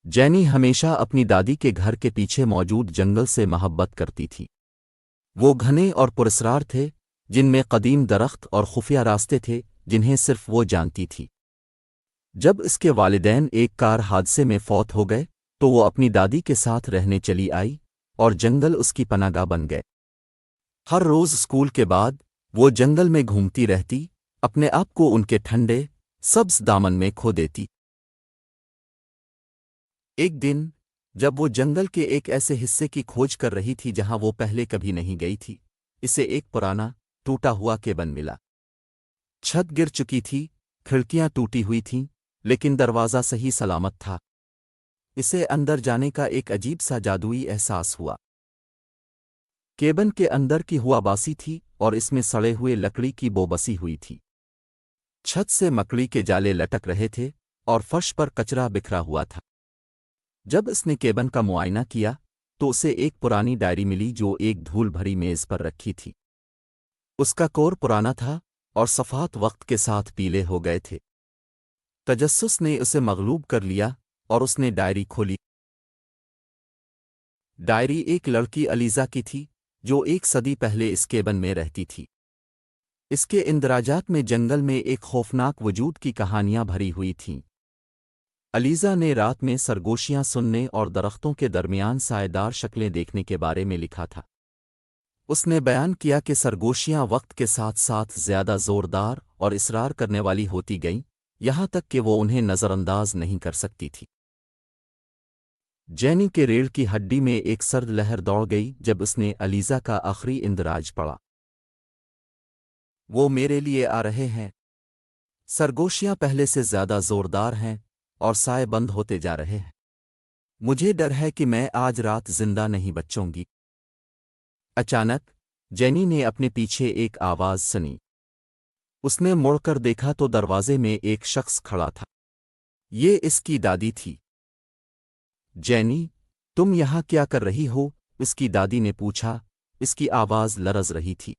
جینی ہمیشہ اپنی دادی کے گھر کے پیچھے موجود جنگل سے محبت کرتی تھی۔ وہ گھنے اور پراسرار تھے، جن میں قدیم درخت اور خفیہ راستے تھے جنہیں صرف وہ جانتی تھی۔ جب اس کے والدین ایک کار حادثے میں فوت ہو گئے تو وہ اپنی دادی کے ساتھ رہنے چلی آئی اور جنگل اس کی پناہ گاہ بن گئے۔ ہر روز اسکول کے بعد وہ جنگل میں گھومتی رہتی، اپنے آپ کو ان کے ٹھنڈے سبز دامن میں کھو دیتی۔ ایک دن جب وہ جنگل کے ایک ایسے حصے کی کھوج کر رہی تھی جہاں وہ پہلے کبھی نہیں گئی تھی، اسے ایک پرانا ٹوٹا ہوا کیبن ملا۔ چھت گر چکی تھی، کھڑکیاں ٹوٹی ہوئی تھیں، لیکن دروازہ صحیح سلامت تھا۔ اسے اندر جانے کا ایک عجیب سا جادوئی احساس ہوا۔ کیبن کے اندر کی ہوا باسی تھی اور اس میں سڑے ہوئے لکڑی کی بو بسی ہوئی تھی۔ چھت سے مکڑی کے جالے لٹک رہے تھے اور فرش پر کچرا بکھرا ہوا تھا۔ جب اس نے کیبن کا معائنہ کیا تو اسے ایک پرانی ڈائری ملی جو ایک دھول بھری میز پر رکھی تھی۔ اس کا کور پرانا تھا اور صفحات وقت کے ساتھ پیلے ہو گئے تھے۔ تجسس نے اسے مغلوب کر لیا اور اس نے ڈائری کھولی۔ ڈائری ایک لڑکی علیزہ کی تھی جو 1 صدی پہلے اس کیبن میں رہتی تھی۔ اس کے اندراجات میں جنگل میں ایک خوفناک وجود کی کہانیاں بھری ہوئی تھیں۔ علیزہ نے رات میں سرگوشیاں سننے اور درختوں کے درمیان سائے دار شکلیں دیکھنے کے بارے میں لکھا تھا۔ اس نے بیان کیا کہ سرگوشیاں وقت کے ساتھ ساتھ زیادہ زوردار اور اصرار کرنے والی ہوتی گئیں، یہاں تک کہ وہ انہیں نظر انداز نہیں کر سکتی تھی۔ جینی کے ریڑھ کی ہڈی میں ایک سرد لہر دوڑ گئی جب اس نے علیزہ کا آخری اندراج پڑھا۔ وہ میرے لیے آ رہے ہیں۔ سرگوشیاں پہلے سے زیادہ زوردار ہیں اور سائے بند ہوتے جا رہے ہیں۔ مجھے ڈر ہے کہ میں آج رات زندہ نہیں بچوں گی۔ اچانک جینی نے اپنے پیچھے ایک آواز سنی۔ اس نے مڑ کر دیکھا تو دروازے میں ایک شخص کھڑا تھا۔ یہ اس کی دادی تھی۔ جینی، تم یہاں کیا کر رہی ہو؟ اس کی دادی نے پوچھا، اس کی آواز لرز رہی تھی۔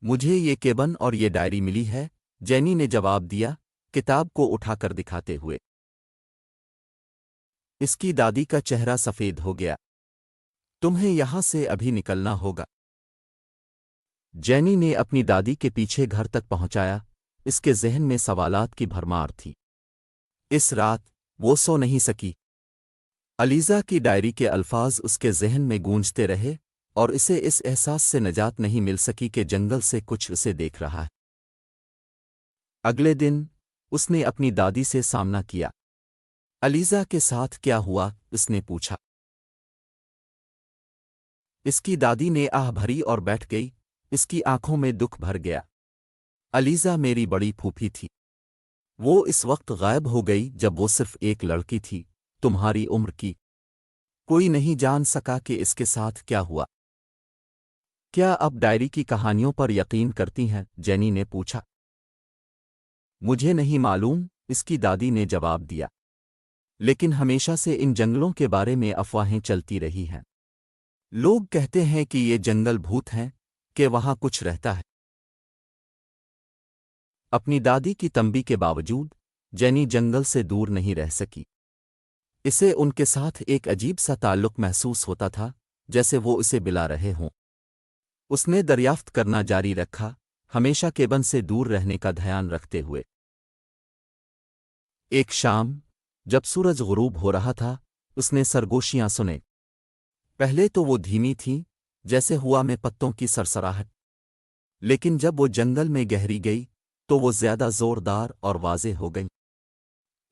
مجھے یہ کیبن اور یہ ڈائری ملی ہے، جینی نے جواب دیا، کتاب کو اٹھا کر دکھاتے ہوئے۔ اس کی دادی کا چہرہ سفید ہو گیا۔ تمہیں یہاں سے ابھی نکلنا ہوگا۔ جینی نے اپنی دادی کے پیچھے گھر تک پہنچایا، اس کے ذہن میں سوالات کی بھرمار تھی۔ اس رات وہ سو نہیں سکی۔ علیزہ کی ڈائری کے الفاظ اس کے ذہن میں گونجتے رہے اور اسے اس احساس سے نجات نہیں مل سکی کہ جنگل سے کچھ اسے دیکھ رہا ہے۔ اگلے دن اس نے اپنی دادی سے سامنا کیا۔ علیزہ کے ساتھ کیا ہوا؟ اس نے پوچھا۔ اس کی دادی نے آہ بھری اور بیٹھ گئی، اس کی آنکھوں میں دکھ بھر گیا۔ علیزہ میری بڑی پھوپھی تھی۔ وہ اس وقت غائب ہو گئی جب وہ صرف ایک لڑکی تھی، تمہاری عمر کی۔ کوئی نہیں جان سکا کہ اس کے ساتھ کیا ہوا۔ کیا اب ڈائری کی کہانیوں پر یقین کرتی ہیں؟ جینی نے پوچھا۔ مجھے نہیں معلوم، اس کی دادی نے جواب دیا۔ لیکن ہمیشہ سے ان جنگلوں کے بارے میں افواہیں چلتی رہی ہیں۔ لوگ کہتے ہیں کہ یہ جنگل بھوت ہیں، کہ وہاں کچھ رہتا ہے۔ اپنی دادی کی تنبیہ کے باوجود جینی جنگل سے دور نہیں رہ سکی۔ اسے ان کے ساتھ ایک عجیب سا تعلق محسوس ہوتا تھا، جیسے وہ اسے بلا رہے ہوں۔ اس نے دریافت کرنا جاری رکھا، ہمیشہ کیبن سے دور رہنے کا دھیان رکھتے ہوئے۔ ایک شام جب سورج غروب ہو رہا تھا، اس نے سرگوشیاں سنے۔ پہلے تو وہ دھیمی تھیں، جیسے ہوا میں پتوں کی سرسراہٹ، لیکن جب وہ جنگل میں گہری گئی تو وہ زیادہ زوردار اور واضح ہو گئیں۔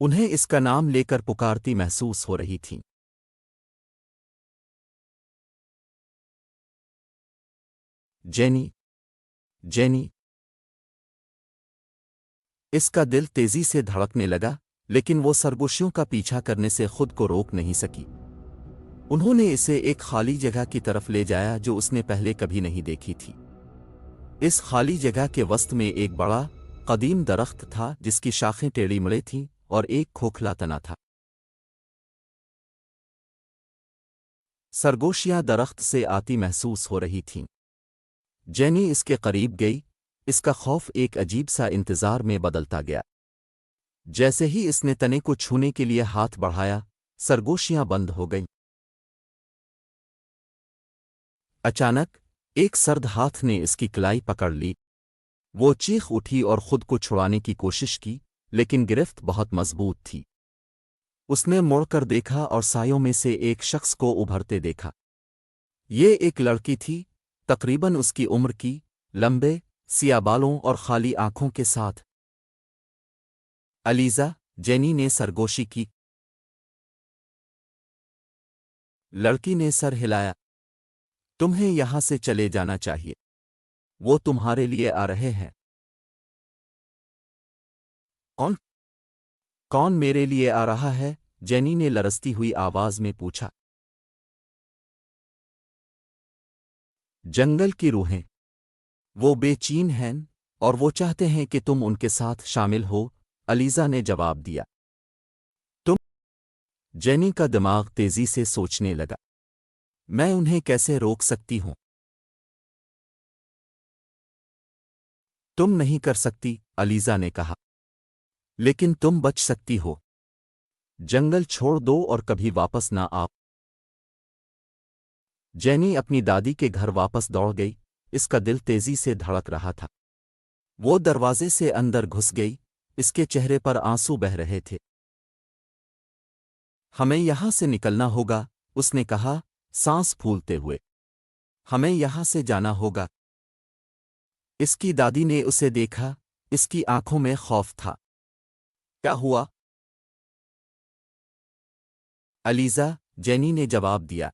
انہیں اس کا نام لے کر پکارتی محسوس ہو رہی تھیں۔ جینی، جینی۔ اس کا دل تیزی سے دھڑکنے لگا، لیکن وہ سرگوشیوں کا پیچھا کرنے سے خود کو روک نہیں سکی۔ انہوں نے اسے ایک خالی جگہ کی طرف لے جایا جو اس نے پہلے کبھی نہیں دیکھی تھی۔ اس خالی جگہ کے وسط میں ایک بڑا قدیم درخت تھا جس کی شاخیں ٹیڑھی مڑی تھیں اور ایک کھوکھلا تنا تھا۔ سرگوشیاں درخت سے آتی محسوس ہو رہی تھیں۔ جینی اس کے قریب گئی، اس کا خوف ایک عجیب سا انتظار میں بدلتا گیا۔ جیسے ہی اس نے تنے کو چھونے کے لیے ہاتھ بڑھایا سرگوشیاں بند ہو گئیں۔ اچانک ایک سرد ہاتھ نے اس کی کلائی پکڑ لی۔ وہ چیخ اٹھی اور خود کو چھڑانے کی کوشش کی، لیکن گرفت بہت مضبوط تھی۔ اس نے مڑ کر دیکھا اور سایوں میں سے ایک شخص کو ابھرتے دیکھا۔ یہ ایک لڑکی تھی، تقریباً اس کی عمر کی، لمبے سیاہ بالوں اور خالی آنکھوں کے ساتھ۔ الیزا، جینی نے سرگوشی کی۔ لڑکی نے سر ہلایا۔ تمہیں یہاں سے چلے جانا چاہیے، وہ تمہارے لیے آ رہے ہیں۔ کون؟ کون میرے لیے آ رہا ہے؟ جینی نے لرزتی ہوئی آواز میں پوچھا۔ جنگل کی روحیں۔ وہ بے چین ہیں اور وہ چاہتے ہیں کہ تم ان کے ساتھ شامل ہو، الیزا نے جواب دیا۔ تم؟ جینی کا دماغ تیزی سے سوچنے لگا۔ میں انہیں کیسے روک سکتی ہوں؟ تم نہیں کر سکتی، الیزا نے کہا۔ لیکن تم بچ سکتی ہو۔ جنگل چھوڑ دو اور کبھی واپس نہ آؤ۔ جینی اپنی دادی کے گھر واپس دوڑ گئی، اس کا دل تیزی سے دھڑک رہا تھا۔ وہ دروازے سے اندر گھس گئی، اس کے چہرے پر آنسو بہہ رہے تھے۔ ہمیں یہاں سے نکلنا ہوگا، اس نے کہا، سانس پھولتے ہوئے۔ ہمیں یہاں سے جانا ہوگا۔ اس کی دادی نے اسے دیکھا، اس کی آنکھوں میں خوف تھا۔ کیا ہوا؟ الیزا، جینی نے جواب دیا۔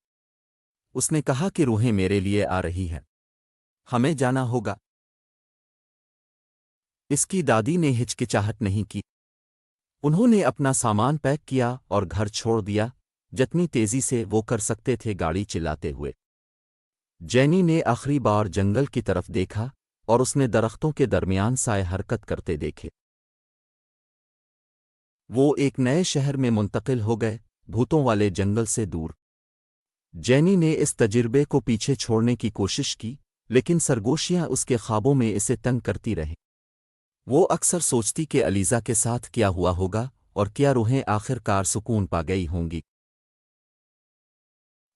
اس نے کہا کہ روحیں میرے لیے آ رہی ہیں۔ ہمیں جانا ہوگا۔ اس کی دادی نے ہچکچاہٹ نہیں کی۔ انہوں نے اپنا سامان پیک کیا اور گھر چھوڑ دیا، جتنی تیزی سے وہ کر سکتے تھے گاڑی چلاتے ہوئے۔ جینی نے آخری بار جنگل کی طرف دیکھا اور اس نے درختوں کے درمیان سائے حرکت کرتے دیکھے۔ وہ ایک نئے شہر میں منتقل ہو گئے، بھوتوں والے جنگل سے دور۔ جینی نے اس تجربے کو پیچھے چھوڑنے کی کوشش کی، لیکن سرگوشیاں اس کے خوابوں میں اسے تنگ کرتی رہیں۔ وہ اکثر سوچتی کہ الیزا کے ساتھ کیا ہوا ہوگا اور کیا روحیں آخر کار سکون پا گئی ہوں گی۔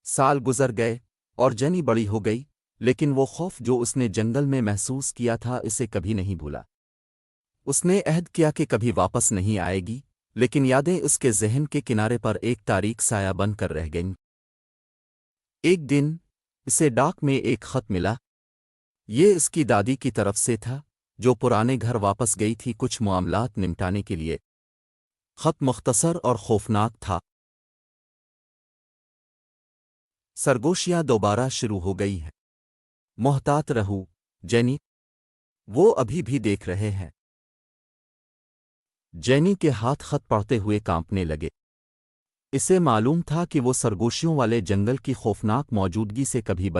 سال گزر گئے اور جینی بڑی ہو گئی، لیکن وہ خوف جو اس نے جنگل میں محسوس کیا تھا اسے کبھی نہیں بھولا۔ اس نے عہد کیا کہ کبھی واپس نہیں آئے گی، لیکن یادیں اس کے ذہن کے کنارے پر ایک تاریک سایہ بن کر رہ گئیں۔ ایک دن اسے ڈاک میں ایک خط ملا۔ یہ اس کی دادی کی طرف سے تھا، جو پرانے گھر واپس گئی تھی کچھ معاملات نمٹانے کے لیے۔ خط مختصر اور خوفناک تھا۔ سرگوشیاں دوبارہ شروع ہو گئی ہیں۔ محتاط رہو، جینی۔ وہ ابھی بھی دیکھ رہے ہیں۔ جینی کے ہاتھ خط پڑھتے ہوئے کانپنے لگے۔ اسے معلوم تھا کہ وہ سرگوشیوں والے جنگل کی خوفناک موجودگی سے کبھی بچ